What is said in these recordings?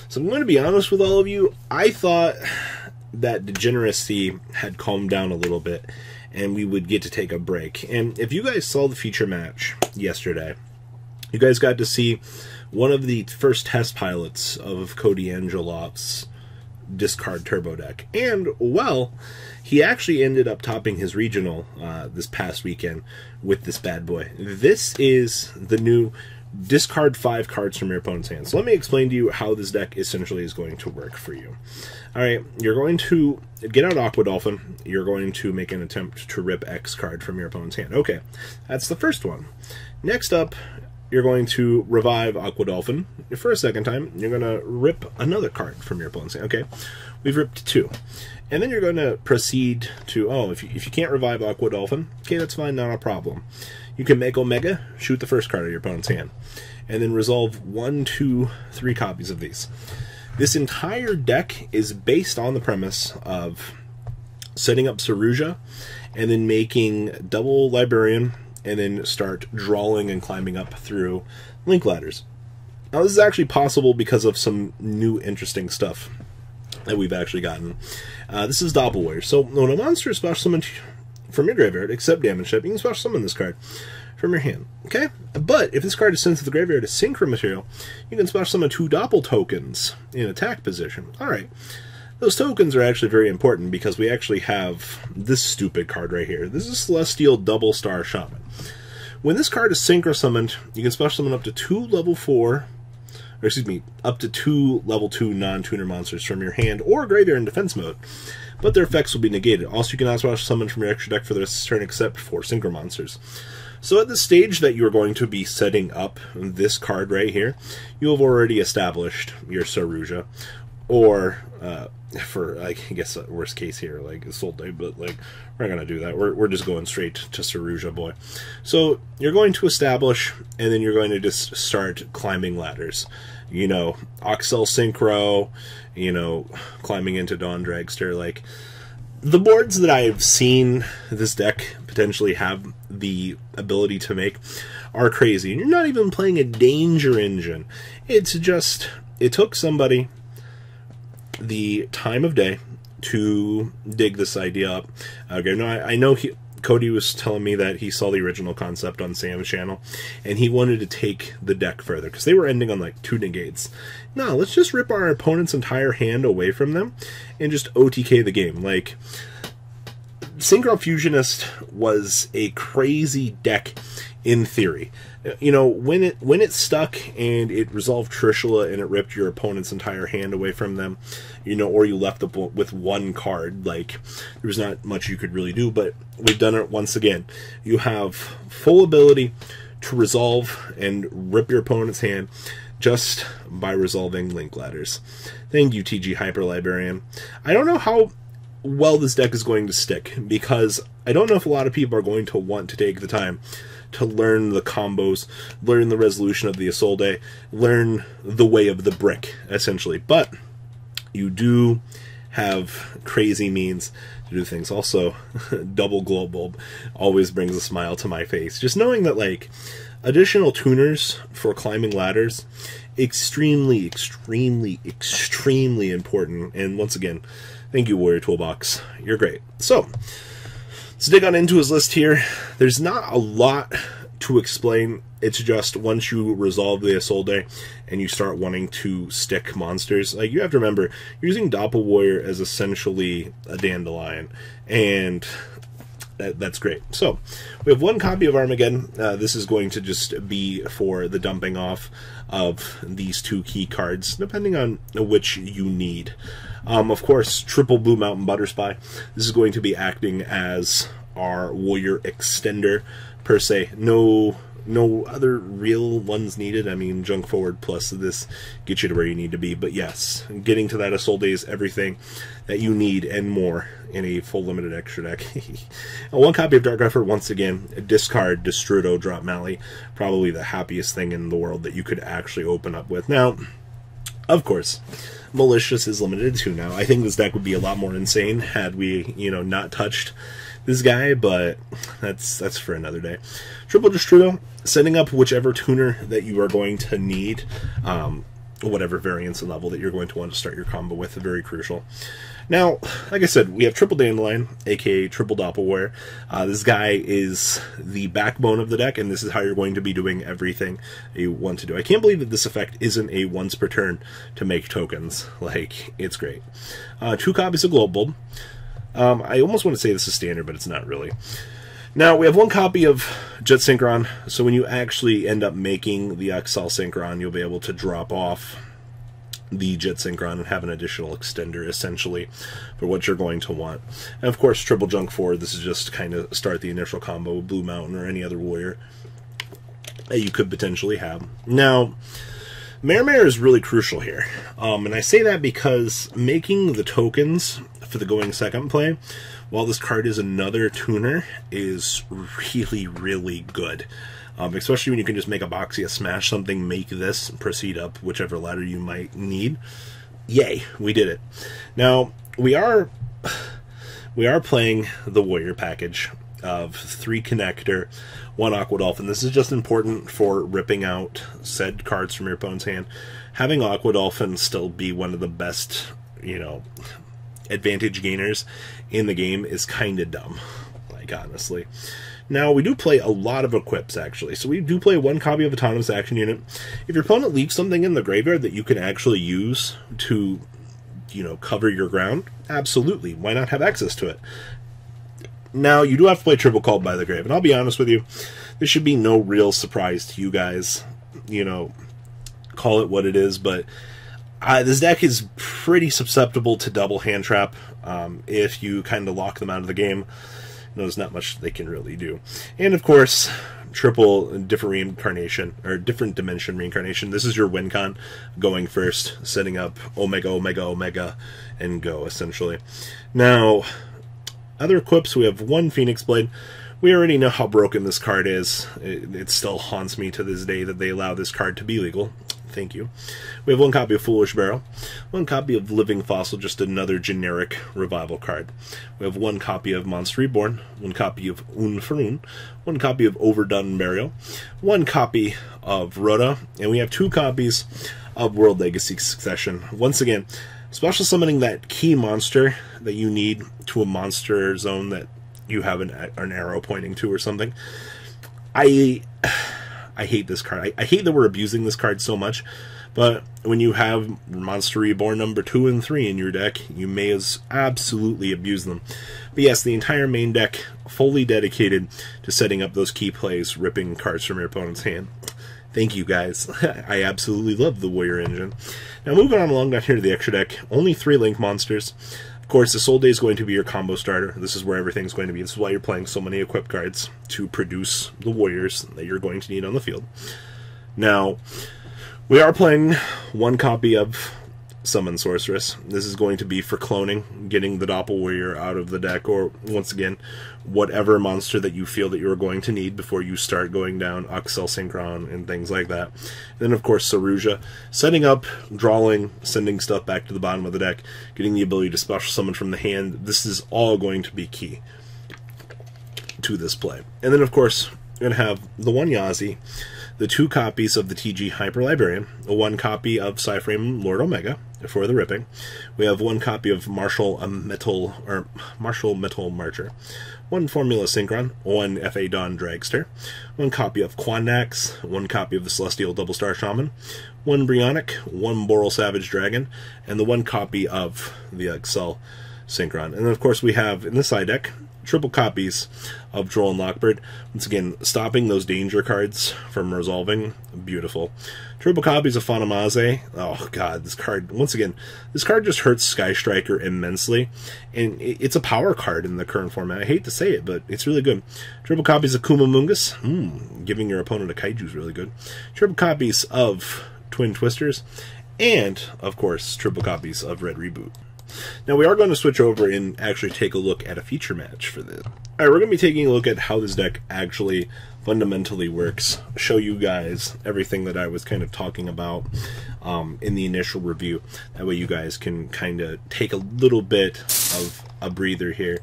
So I'm going to be honest with all of you. I thought that degeneracy had calmed down a little bit and we would get to take a break. And if you guys saw the feature match yesterday, you guys got to see one of the first test pilots of Koty Angeloff's discard turbo deck. And, well, he actually ended up topping his regional this past weekend with this bad boy. This is the new discard 5 cards from your opponent's hand. So let me explain to you how this deck essentially is going to work for you. Alright, you're going to get out Aqua Dolphin. You're going to make an attempt to rip X card from your opponent's hand. Okay, that's the first one. Next up, you're going to revive Aqua Dolphin. For a second time, you're going to rip another card from your opponent's hand. Okay, we've ripped 2. And then you're going to proceed to, if you can't revive Aqua Dolphin, okay, that's fine, not a problem. You can make Omega, shoot the first card of your opponent's hand, and then resolve 1, 2, 3 copies of these. This entire deck is based on the premise of setting up Saruja, and then making double Librarian, and then start drawing and climbing up through link ladders. Now this is actually possible because of some new interesting stuff that we've actually gotten. This is Doppel Warrior. So when a monster is special summoned from your graveyard, except damage type, you can special summon this card from your hand. Okay? But if this card is sent to the graveyard as Synchro material, you can special summon 2 Doppel tokens in attack position. Alright. Those tokens are actually very important because we actually have this stupid card right here. This is Celestial Double Star Shaman. When this card is Synchro summoned, you can special summon up to 2 level 4, or excuse me, up to 2 level 2 non-tuner monsters from your hand or graveyard in defense mode, but their effects will be negated. Also, you can not special summon from your extra deck for the rest of the turn except for Synchro monsters. So at the stage that you're going to be setting up this card right here, you have already established your Saruja, or for, I guess, worst case here, like Isolde, but like we're not gonna do that. We're just going straight to Saruja boy. So you're going to establish, and then you're going to just start climbing ladders. You know, Oxel Synchro, you know, climbing into Dawn Dragster. Like, the boards that I've seen this deck potentially have the ability to make are crazy. And you're not even playing a danger engine. It's just, it took somebody the time of day to dig this idea up. Okay, no, I know Koty was telling me that he saw the original concept on Sam's channel, and he wanted to take the deck further, because they were ending on like 2 negates. No, let's just rip our opponent's entire hand away from them, and just OTK the game. Like, Synchro Fusionist was a crazy deck in theory. You know, when it stuck and it resolved Trishula and it ripped your opponent's entire hand away from them, you know, or you left them with 1 card, like, there was not much you could really do, but we've done it once again. You have full ability to resolve and rip your opponent's hand just by resolving link ladders. Thank you, TG Hyper Librarian. I don't know how well this deck is going to stick, because I don't know if a lot of people are going to want to take the time to learn the combos, learn the resolution of the Isolde, learn the way of the brick, essentially. But you do have crazy means to do things. Also, double glow bulb always brings a smile to my face. Just knowing that, like, additional tuners for climbing ladders, extremely, extremely, extremely important. And once again, thank you, Warrior Toolbox. You're great. So, let's dig on into his list here. There's not a lot to explain. It's just once you resolve the Isolde and you start wanting to stick monsters, like, you have to remember, you're using Doppel Warrior as essentially a Dandelion, and that's great. So, we have 1 copy of Armageddon. This is going to just be for the dumping off of these 2 key cards, depending on which you need. Of course, triple Blue Mountain Butterspy. This is going to be acting as our warrior extender, per se. No other real ones needed. I mean, junk forward plus this gets you to where you need to be. But yes, getting to that Isolde is everything that you need and more in a full limited extra deck. 1 copy of Dark Effort, once again, discard Destrudo, drop Mally. Probably the happiest thing in the world that you could actually open up with. Now, of course, Malicious is limited to now. I think this deck would be a lot more insane had we, you know, not touched this guy, but that's for another day. Triple Destrudo, setting up whichever tuner that you are going to need. whatever variance and level that you're going to want to start your combo with. Very crucial. Now, like I said, we have Triple Dandelion, aka Triple Doppelwear. This guy is the backbone of the deck, and this is how you're going to be doing everything you want to do. I can't believe that this effect isn't a once per turn to make tokens. Like, it's great. 2 copies of Globe Bulb. I almost want to say this is standard, but it's not really. Now, we have 1 copy of Jet Synchron, so when you actually end up making the XL Synchron, you'll be able to drop off the Jet Synchron and have an additional extender, essentially, for what you're going to want. And, of course, Triple Junk Forward. This is just to kind of start the initial combo with Blue Mountain or any other warrior that you could potentially have. Now, Mare is really crucial here, and I say that because making the tokens for the going second play, while this card is another tuner, is really, really good. Especially when you can just make a Boxia smash something, make this, proceed up whichever ladder you might need. Yay, we did it. Now, we are playing the Warrior package of 3 Connector, 1 Aqua Dolphin. This is just important for ripping out said cards from your opponent's hand. Having Aqua Dolphin still be one of the best, you know, advantage gainers in the game is kind of dumb, like, honestly. Now, we do play a lot of equips, actually. So we do play 1 copy of Autonomous Action Unit. If your opponent leaves something in the graveyard that you can actually use to, you know, cover your ground, absolutely. Why not have access to it? Now, you do have to play Triple Called by the Grave. And I'll be honest with you, this should be no real surprise to you guys. You know, call it what it is. But this deck is pretty susceptible to double hand trap if you kind of lock them out of the game. There's not much they can really do. And of course, triple different reincarnation, or different dimension reincarnation. This is your win con going first, setting up Omega, Omega, Omega, and go, essentially. Now, other equips, we have 1 Phoenix Blade. We already know how broken this card is. It still haunts me to this day that they allow this card to be legal. Thank you. We have 1 copy of Foolish Barrel, 1 copy of Living Fossil, just another generic revival card. We have 1 copy of Monster Reborn, 1 copy of Unfarun, 1 copy of Overdone Burial, 1 copy of Rhoda, and we have 2 copies of World Legacy Succession. Once again, special summoning that key monster that you need to a monster zone that you have an arrow pointing to or something. I hate this card. I hate that we're abusing this card so much, but when you have Monster Reborn number 2 and 3 in your deck, you may as absolutely abuse them. But yes, the entire main deck fully dedicated to setting up those key plays, ripping cards from your opponent's hand. Thank you, guys. I absolutely love the Warrior engine. Now, moving on along down here to the extra deck, only 3 Link monsters. Of course, the Soul Day is going to be your combo starter. This is where everything's going to be. This is why you're playing so many equip cards, to produce the warriors that you're going to need on the field. Now, we are playing 1 copy of Summon Sorceress. This is going to be for cloning, getting the Doppel Warrior out of the deck, or, once again, whatever monster that you feel that you're going to need before you start going down XL Synchron and things like that. Then, of course, Saruja. Setting up, drawing, sending stuff back to the bottom of the deck, getting the ability to special summon from the hand. This is all going to be key to this play. And then, of course, we're going to have the 1 Yazi, the 2 copies of the TG Hyper Librarian, 1 copy of Psyframe Lord Omega for the ripping. We have 1 copy of Martial Metal Marcher, 1 Formula Synchron, 1 FA Dawn Dragster, 1 copy of Quandax, 1 copy of the Celestial Double Star Shaman, 1 Brionic, 1 Boral Savage Dragon, and the 1 copy of the XL Synchron. And then, of course, we have in the side deck triple copies of Droll and Lockbird. Once again, stopping those danger cards from resolving. Beautiful. Triple copies of Fanamaze. Oh, God, this card, once again, this card just hurts Sky Striker immensely. And it's a power card in the current format. I hate to say it, but it's really good. Triple copies of Kumamungus. Giving your opponent a kaiju is really good. Triple copies of Twin Twisters. And, of course, triple copies of Red Reboot. Now, we are going to switch over and actually take a look at a feature match for this. Alright, we're going to be taking a look at how this deck actually fundamentally works. Show you guys everything that I was kind of talking about in the initial review. That way you guys can kind of take a little bit of a breather here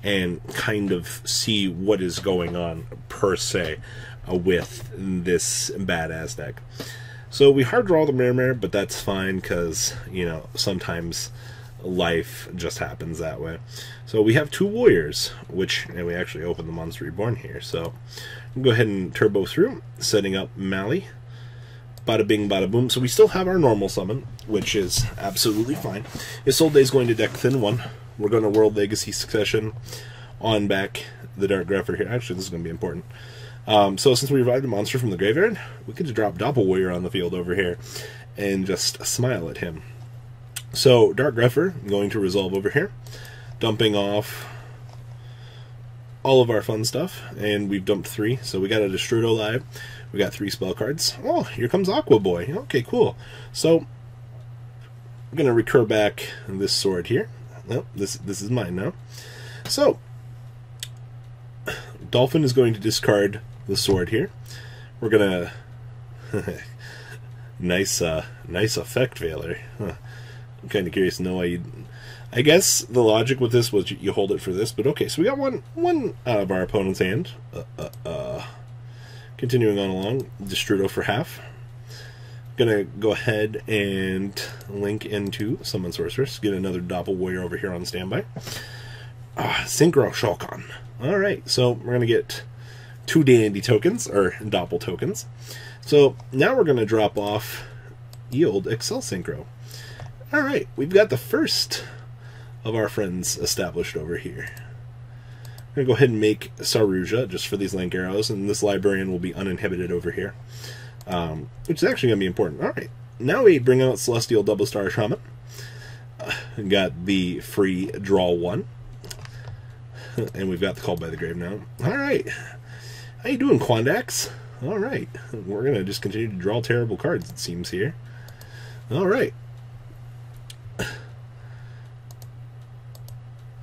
and kind of see what is going on, per se, with this badass deck. So we hard draw the Mare, but that's fine because, you know, sometimes life just happens that way. So we have 2 warriors, and we actually open the Monster Reborn here. So we'll go ahead and turbo through, setting up Mally. Bada bing, bada boom. So we still have our normal summon, which is absolutely fine. Isolde is going to deck Thin One. We're going to World Legacy Succession on back the Dark Grepher here. Actually, this is going to be important. So since we revived a monster from the graveyard, we get to drop Doppel Warrior on the field over here and just smile at him. So Dark Grepher going to resolve over here, dumping off all of our fun stuff, and we've dumped 3. So we got a Destrudo live. We got 3 spell cards. Oh, here comes Aqua Boy. Okay, cool. So I'm gonna recur back this sword here. Well, this is mine now. So Dolphin is going to discard the sword here. We're gonna nice effect, Veiler. Huh. I'm kind of curious to know why you. I guess the logic with this was you hold it for this, but okay. So we got one out of our opponent's hand. Continuing on along, Destrudo for half. Gonna go ahead and link into Summon Sorceress. Get another Doppel Warrior over here on standby. Synchro Shulkon. Alright, so we're gonna get 2 dandy tokens, or Doppel tokens. So now we're gonna drop off Yield Excel Synchro. Alright, we've got the first of our friends established over here. I'm going to go ahead and make Saruja just for these Link Arrows, and this Librarian will be uninhibited over here, which is actually going to be important. Alright, now we bring out Celestial Double Star Shaman. Got the free draw 1, and we've got the Call by the Grave now. Alright, how you doing, Quandax? Alright, we're going to just continue to draw terrible cards, it seems here. Alright.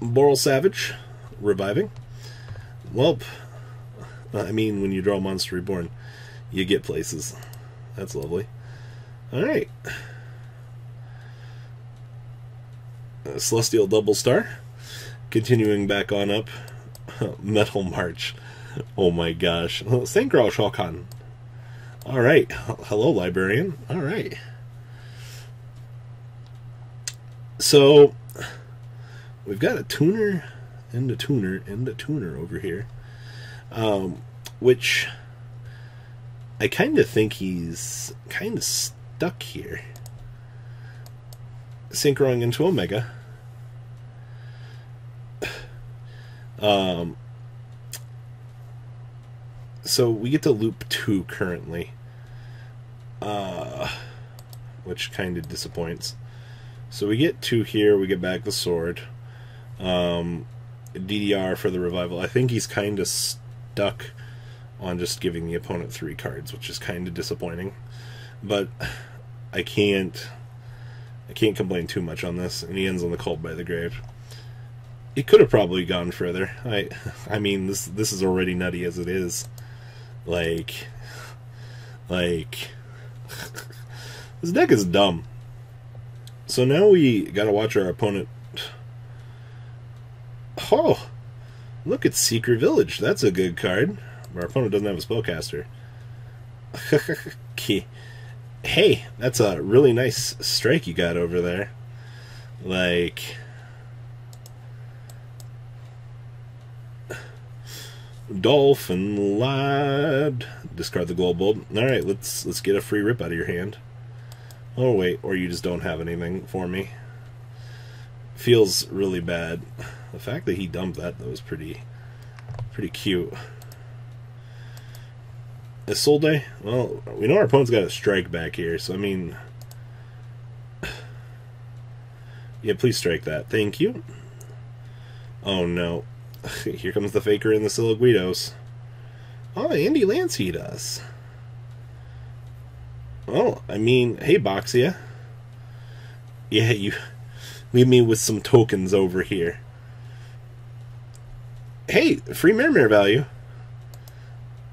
Boral Savage, reviving. Welp, I mean, when you draw Monster Reborn, you get places. That's lovely. Alright. Celestial Double Star, continuing back on up. Metal March. Oh my gosh. Synchro Shulkon. Alright. Hello, Librarian. Alright. So we've got a tuner and a tuner and a tuner over here, which I kind of think he's kind of stuck here. Synchroing into Omega. So we get to loop 2 currently, which kind of disappoints. So we get 2 here, we get back the sword. DDR for the revival. I think he's kind of stuck on just giving the opponent 3 cards, which is kind of disappointing. But I can't complain too much on this, and he ends on the Called by the Grave. It could have probably gone further. I mean, this is already nutty as it is. Like this deck is dumb. So now we gotta watch our opponent. Oh, look at Secret Village. That's a good card. Our opponent doesn't have a spellcaster. Hey, that's a really nice strike you got over there. Like, Dolphin Lad. Discard the Gold Bolt. Alright, let's get a free rip out of your hand. Oh wait, or you just don't have anything for me. Feels really bad. The fact that he dumped that was pretty cute. Isolde, well, we know our opponent's got a strike back here, so I mean, yeah, please strike that. Thank you. Oh no. Here comes the Faker and the Siliguidos. Oh, Andy Lancey does. Oh, I mean, hey Boxia. Yeah, you leave me with some tokens over here. Hey, free Mirror value.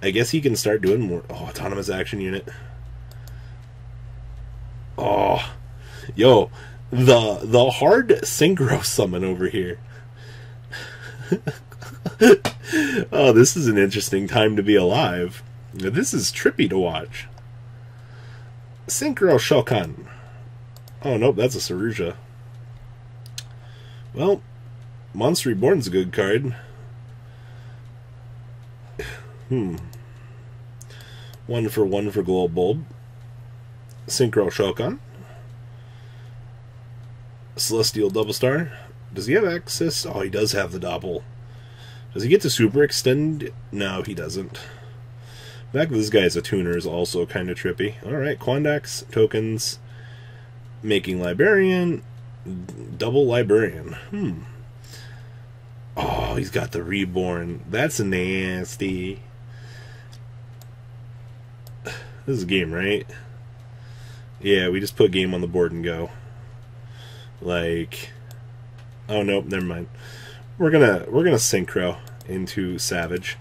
I guess he can start doing more. Oh, autonomous action unit. Oh, yo, the hard synchro summon over here. Oh, this is an interesting time to be alive. This is trippy to watch. Synchro Shokan. Oh, nope, that's a Saruja. Well, Monster Reborn's a good card. One for Glow Bulb. Synchro Shokan. Celestial Double Star. Does he have access? Oh, he does have the Doppel. Does he get to Super Extend? No, he doesn't. The fact that this guy is a tuner is also kind of trippy. Alright, Quandax, tokens, making Librarian, double Librarian. Oh, he's got the Reborn. That's nasty. This is a game, right? Yeah, we just put game on the board and go. Like, oh nope, never mind. We're gonna synchro into Savage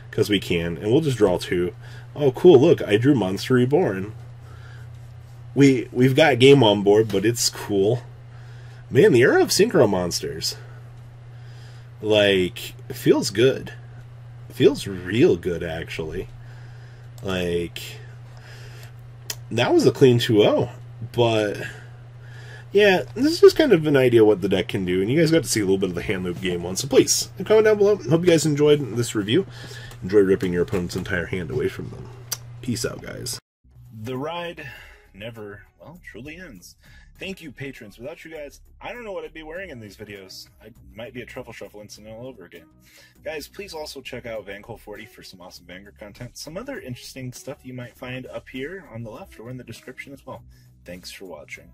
because we can, and we'll just draw 2. Oh, cool! Look, I drew Monster Reborn. We've got game on board, but it's cool. Man, the era of synchro monsters. Like, it feels good. It feels real good, actually. Like, that was a clean 2-0, but yeah, this is just kind of an idea what the deck can do, and you guys got to see a little bit of the hand loop game one, so please, comment down below. Hope you guys enjoyed this review. Enjoy ripping your opponent's entire hand away from them. Peace out, guys. The ride never, well, truly ends. Thank you, patrons. Without you guys, I don't know what I'd be wearing in these videos. I might be a Truffle Shuffle incident all over again. Guys, please also check out Vanquil40 for some awesome Vanguard content. Some other interesting stuff you might find up here on the left or in the description as well. Thanks for watching.